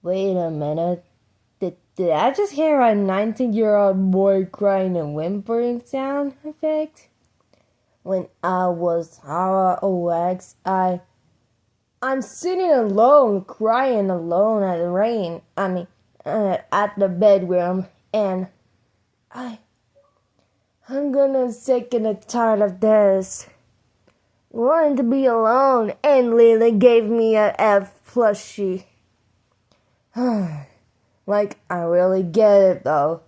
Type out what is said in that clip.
Wait a minute. Did I just hear a 19-year-old boy crying and whimpering sound effect? When I was ROX, I'm sitting alone, crying alone at the rain. At the bedroom, and I'm gonna sick and tired of this. Wanting to be alone, and Lily gave me a F plushie. Like, I really get it though.